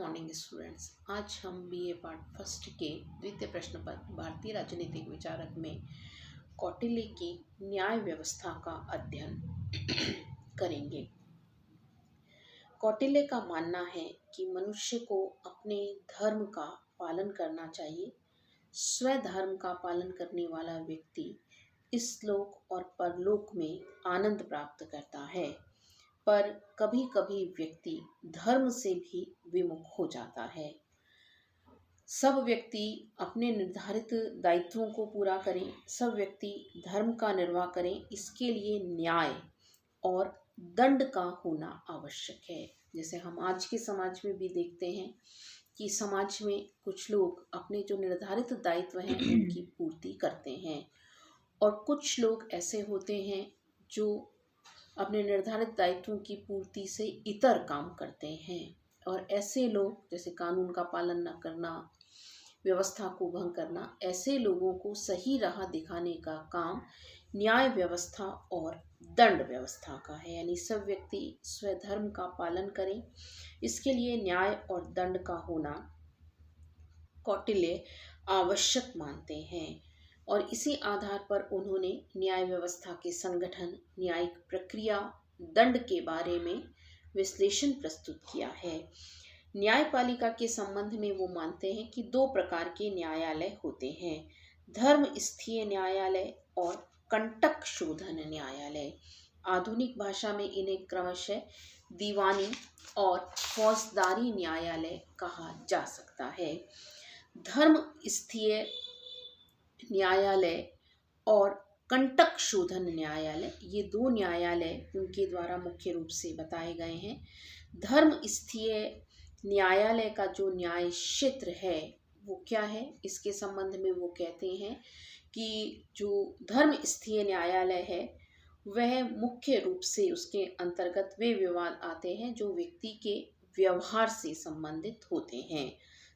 Morning students. आज हम BA part first के द्वितीय प्रश्न पत्र भारतीय राजनीतिक विचारक में कौटिल्य की न्याय व्यवस्था का अध्ययन करेंगे। कौटिल्य का मानना है कि मनुष्य को अपने धर्म का पालन करना चाहिए। स्वधर्म का पालन करने वाला व्यक्ति इस लोक और परलोक में आनंद प्राप्त करता है, पर कभी कभी व्यक्ति धर्म से भी विमुख हो जाता है। सब व्यक्ति अपने निर्धारित दायित्वों को पूरा करें, सब व्यक्ति धर्म का निर्वाह करें, इसके लिए न्याय और दंड का होना आवश्यक है। जैसे हम आज के समाज में भी देखते हैं कि समाज में कुछ लोग अपने जो निर्धारित दायित्व हैं उनकी पूर्ति करते हैं, और कुछ लोग ऐसे होते हैं जो अपने निर्धारित दायित्वों की पूर्ति से इतर काम करते हैं। और ऐसे लोग, जैसे कानून का पालन न करना, व्यवस्था को भंग करना, ऐसे लोगों को सही राह दिखाने का काम न्याय व्यवस्था और दंड व्यवस्था का है। यानी सब व्यक्ति स्वधर्म का पालन करें, इसके लिए न्याय और दंड का होना कौटिल्य आवश्यक मानते हैं। और इसी आधार पर उन्होंने न्याय व्यवस्था के संगठन, न्यायिक प्रक्रिया, दंड के बारे में विश्लेषण प्रस्तुत किया है। न्यायपालिका के संबंध में वो मानते हैं कि दो प्रकार के न्यायालय होते हैं, धर्मस्थीय न्यायालय और कंटक शोधन न्यायालय। आधुनिक भाषा में इन्हें क्रमशः दीवानी और फौजदारी न्यायालय कहा जा सकता है। धर्मस्थीय न्यायालय और कंटक शोधन न्यायालय, ये दो न्यायालय उनके द्वारा मुख्य रूप से बताए गए हैं। धर्मस्थीय न्यायालय का जो न्याय क्षेत्र है वो क्या है, इसके संबंध में वो कहते हैं कि जो धर्मस्थीय न्यायालय है वह मुख्य रूप से उसके अंतर्गत वे विवाद आते हैं जो व्यक्ति के व्यवहार से संबंधित होते हैं,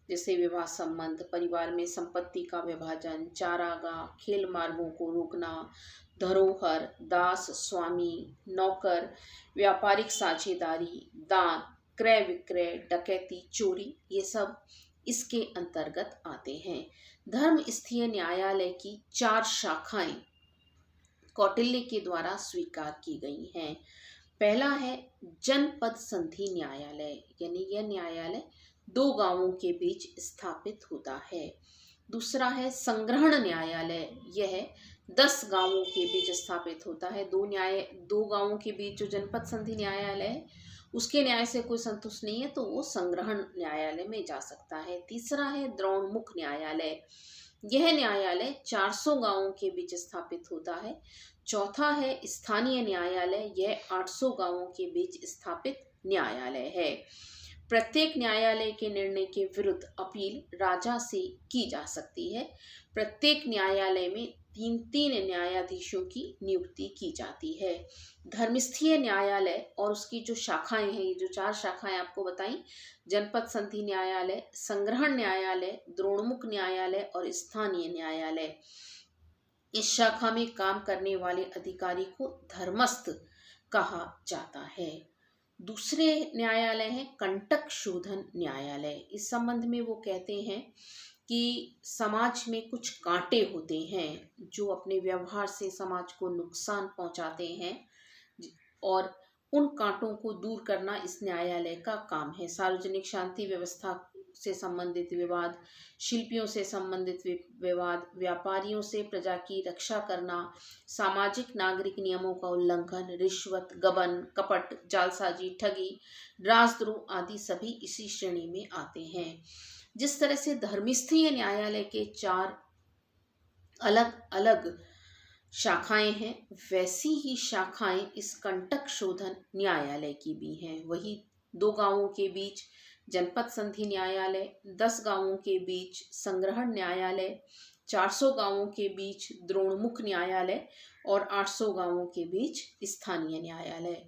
जैसे विवाह संबंध, परिवार में संपत्ति का विभाजन, चारागाह, खेल मार्गों को रोकना, धरोहर, दास स्वामी, नौकर, व्यापारिक साझेदारी, दान, क्रय विक्रय, डकैती, चोरी, ये सब इसके अंतर्गत आते हैं। धर्मस्थीय न्यायालय की 4 शाखाएं कौटिल्य के द्वारा स्वीकार की गई हैं। पहला है जनपद संधि न्यायालय, यानी यह न्यायालय 2 गांवों के बीच स्थापित होता है। दूसरा है संग्रहण न्यायालय, यह 10 गांवों के बीच स्थापित होता है। 2 गांवों के बीच जो जनपद संधि न्यायालय है उसके न्याय से कोई संतुष्ट नहीं है तो वो संग्रहण न्यायालय में जा सकता है। तीसरा है द्रोणमुख न्यायालय, यह न्यायालय 400 गांवों के बीच स्थापित होता है। चौथा है स्थानीय न्यायालय, यह 800 गांवों के बीच स्थापित न्यायालय है। प्रत्येक न्यायालय के निर्णय के विरुद्ध अपील राजा से की जा सकती है। प्रत्येक न्यायालय में 3-3 न्यायाधीशों की नियुक्ति की जाती है। धर्मस्थीय न्यायालय और उसकी जो शाखाएं हैं, ये जो 4 शाखाएं आपको बताई, जनपद संधि न्यायालय, संग्रहण न्यायालय, द्रोणमुख न्यायालय और स्थानीय न्यायालय, इस शाखा में काम करने वाले अधिकारी को धर्मस्थ कहा जाता है। दूसरे न्यायालय है कंटक शोधन न्यायालय। इस संबंध में वो कहते हैं कि समाज में कुछ कांटे होते हैं जो अपने व्यवहार से समाज को नुकसान पहुंचाते हैं, और उन कांटों को दूर करना इस न्यायालय का काम है। सार्वजनिक शांति व्यवस्था से संबंधित विवाद, शिल्पियों से संबंधित विवाद, व्यापारियों से प्रजा की रक्षा करना, सामाजिक नागरिक नियमों का उल्लंघन, रिश्वत, गबन, कपट, जालसाजी, ठगी, राजद्रोह आदि सभी इसी श्रेणी में आते हैं। जिस तरह से धर्मस्थीय न्यायालय के 4 अलग अलग शाखाएं हैं, वैसी ही शाखाएं इस कंटक शोधन न्यायालय की भी हैं। वही 2 गांवों के बीच जनपद संधि न्यायालय, 10 गांवों के बीच संग्रहण न्यायालय, 400 गांवों के बीच द्रोणमुख न्यायालय और 800 गांवों के बीच स्थानीय न्यायालय।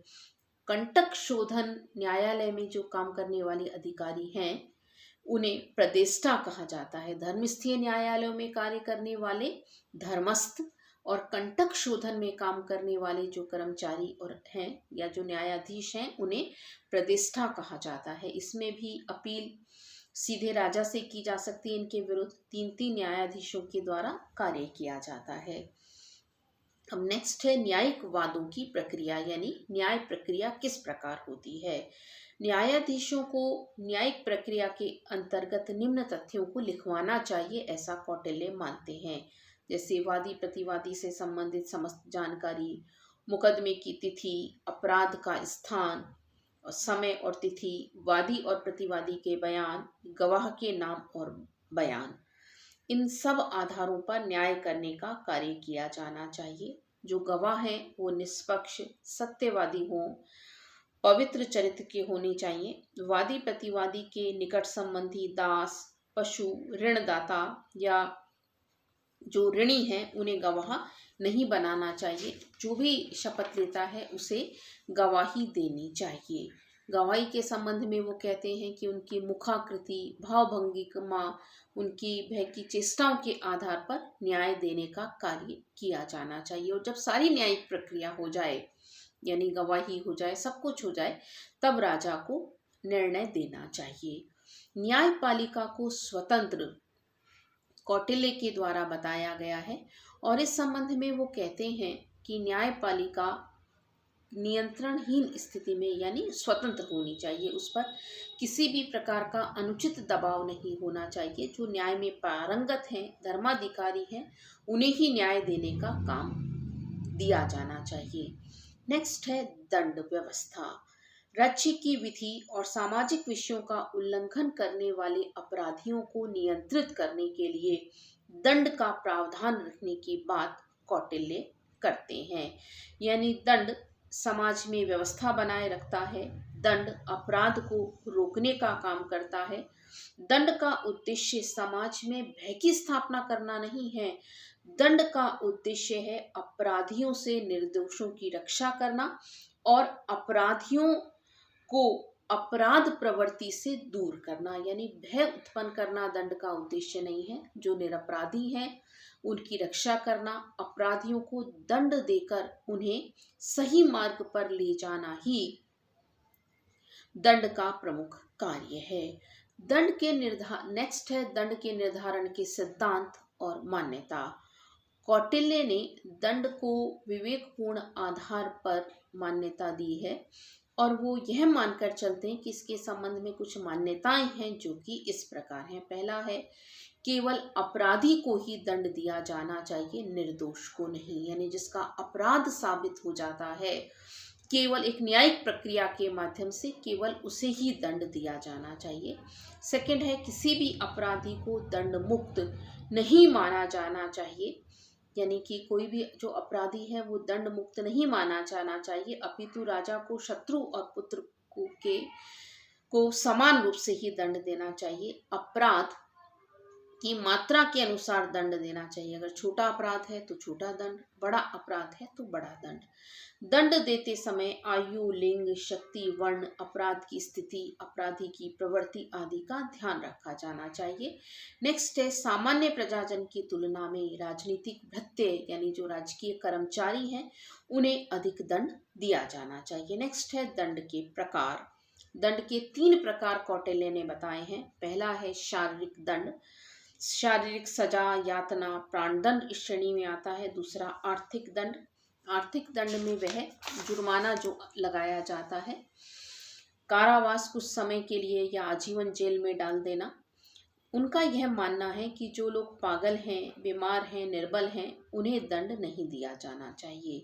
कंटक शोधन न्यायालय में जो काम करने वाले अधिकारी हैं उन्हें प्रदेष्टा कहा जाता है। धर्मस्थीय न्यायालयों में कार्य करने वाले धर्मस्थ और कंटक शोधन में काम करने वाले जो कर्मचारी और हैं या जो न्यायाधीश हैं उन्हें प्रतिष्ठा कहा जाता है। इसमें भी अपील सीधे राजा से की जा सकती है। इनके विरुद्ध 3-3 न्यायाधीशों के द्वारा कार्य किया जाता है। अब नेक्स्ट है न्यायिक वादों की प्रक्रिया, यानी न्याय प्रक्रिया किस प्रकार होती है। न्यायाधीशों को न्यायिक प्रक्रिया के अंतर्गत निम्न तथ्यों को लिखवाना चाहिए, ऐसा कौटिल्य मानते हैं। जैसे वादी प्रतिवादी से संबंधित समस्त जानकारी, मुकदमे की तिथि, अपराध का स्थान, समय और तिथि, वादी और प्रतिवादी के बयान, गवाह के नाम और बयान, इन सब आधारों पर न्याय करने का कार्य किया जाना चाहिए। जो गवाह हैं वो निष्पक्ष, सत्यवादी हों, पवित्र चरित्र के होने चाहिए। वादी प्रतिवादी के निकट संबंधी, दास, पशु, ऋणदाता या जो ऋणी हैं उन्हें गवाह नहीं बनाना चाहिए। जो भी शपथ लेता है उसे गवाही देनी चाहिए। गवाही के संबंध में वो कहते हैं कि उनकी मुखाकृति, भावभंगिमा, उनकी भय की चेष्टाओं के आधार पर न्याय देने का कार्य किया जाना चाहिए। और जब सारी न्यायिक प्रक्रिया हो जाए, यानी गवाही हो जाए, सब कुछ हो जाए, तब राजा को निर्णय देना चाहिए। न्यायपालिका को स्वतंत्र कौटिल्य के द्वारा बताया गया है और इस संबंध में वो कहते हैं कि न्यायपालिका नियंत्रणहीन स्थिति में यानी स्वतंत्र होनी चाहिए। उस पर किसी भी प्रकार का अनुचित दबाव नहीं होना चाहिए। जो न्याय में पारंगत हैं, धर्माधिकारी हैं, उन्हें ही न्याय देने का काम दिया जाना चाहिए। नेक्स्ट है दंड व्यवस्था। राज्य की विधि और सामाजिक विषयों का उल्लंघन करने वाले अपराधियों को नियंत्रित करने के लिए दंड का प्रावधान रखने की बात कौटिल्य करते हैं। यानी दंड समाज में व्यवस्था बनाए रखता है, दंड अपराध को रोकने का काम करता है। दंड का उद्देश्य समाज में भय की स्थापना करना नहीं है। दंड का उद्देश्य है अपराधियों से निर्दोषों की रक्षा करना और अपराधियों को अपराध प्रवृत्ति से दूर करना, यानी भय उत्पन्न करना दंड का उद्देश्य नहीं है। जो निरपराधी हैं उनकी रक्षा करना, अपराधियों को दंड देकर उन्हें सही मार्ग पर ले जाना ही दंड का प्रमुख कार्य है। नेक्स्ट है दंड के निर्धारण के सिद्धांत और मान्यता। कौटिल्य ने दंड को विवेकपूर्ण आधार पर मान्यता दी है और वो यह मानकर चलते हैं कि इसके संबंध में कुछ मान्यताएं हैं जो कि इस प्रकार हैं। पहला है केवल अपराधी को ही दंड दिया जाना चाहिए, निर्दोष को नहीं। यानी जिसका अपराध साबित हो जाता है केवल एक न्यायिक प्रक्रिया के माध्यम से केवल उसे ही दंड दिया जाना चाहिए। सेकंड है किसी भी अपराधी को दंड मुक्त नहीं माना जाना चाहिए, यानी कि कोई भी जो अपराधी है वो दंड मुक्त नहीं माना जाना चाहिए, अपितु राजा को शत्रु और पुत्र को समान रूप से ही दंड देना चाहिए। अपराध की मात्रा के अनुसार दंड देना चाहिए। अगर छोटा अपराध है तो छोटा दंड, बड़ा अपराध है तो बड़ा दंड। दंड देते समय आयु, लिंग, शक्ति, वर्ण, अपराध की स्थिति, अपराधी की प्रवृत्ति आदि का ध्यान रखा जाना चाहिए। नेक्स्ट है सामान्य प्रजाजन की तुलना में राजनीतिक भृत्य यानी जो राजकीय कर्मचारी हैं उन्हें अधिक दंड दिया जाना चाहिए। नेक्स्ट है दंड के प्रकार। दंड के 3 प्रकार कौटिल्य ने बताए हैं। पहला है शारीरिक दंड, शारीरिक सजा, यातना, प्राणदंड इस श्रेणी में आता है। दूसरा आर्थिक दंड, आर्थिक दंड में वह जुर्माना जो लगाया जाता है, कारावास कुछ समय के लिए या आजीवन जेल में डाल देना। उनका यह मानना है कि जो लोग पागल हैं, बीमार हैं, निर्बल हैं, उन्हें दंड नहीं दिया जाना चाहिए।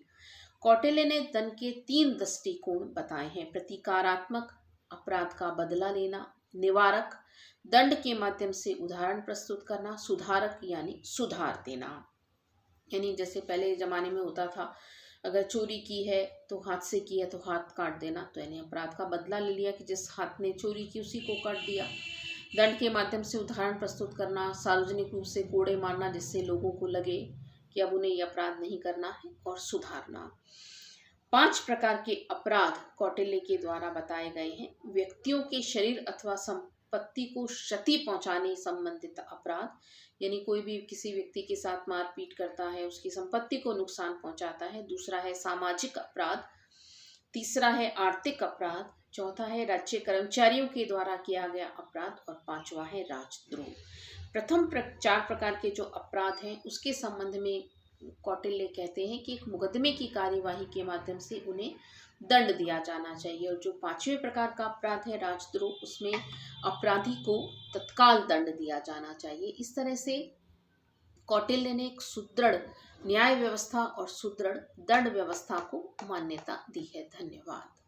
कौटिल्य ने दंड के 3 दृष्टिकोण बताए हैं। प्रतीकारात्मक, अपराध का बदला लेना, निवारक, दंड के माध्यम से उदाहरण प्रस्तुत करना, सुधारक यानी सुधार देना। यानी जैसे पहले जमाने में होता था, अगर चोरी की है तो हाथ से की है तो हाथ काट देना, तो यानी अपराध का बदला ले लिया कि जिस हाथ ने चोरी की उसी को काट दिया। दंड के माध्यम से उदाहरण प्रस्तुत करना, सार्वजनिक रूप से कोड़े मारना जिससे लोगों को लगे कि अब उन्हें यह अपराध नहीं करना है, और सुधारना। 5 प्रकार के अपराध कौटिल्य के द्वारा बताए गए हैं। व्यक्तियों के शरीर अथवा संपत्ति को क्षति पहुंचाने संबंधित अपराध, यानी कोई भी किसी व्यक्ति के साथ मारपीट करता है, उसकी संपत्ति को नुकसान पहुंचाता है। दूसरा है सामाजिक अपराध, तीसरा है आर्थिक अपराध, चौथा है राज्य कर्मचारियों के द्वारा किया गया अपराध और पांचवा है राजद्रोह। प्रथम 4 प्रकार के जो अपराध हैं उसके संबंध में कौटिल्य कहते हैं कि एक मुकदमे की कार्यवाही के माध्यम से उन्हें दंड दिया जाना चाहिए, और जो 5वें प्रकार का अपराध है राजद्रोह, उसमें अपराधी को तत्काल दंड दिया जाना चाहिए। इस तरह से कौटिल्य ने एक सुदृढ़ न्याय व्यवस्था और सुदृढ़ दंड व्यवस्था को मान्यता दी है। धन्यवाद।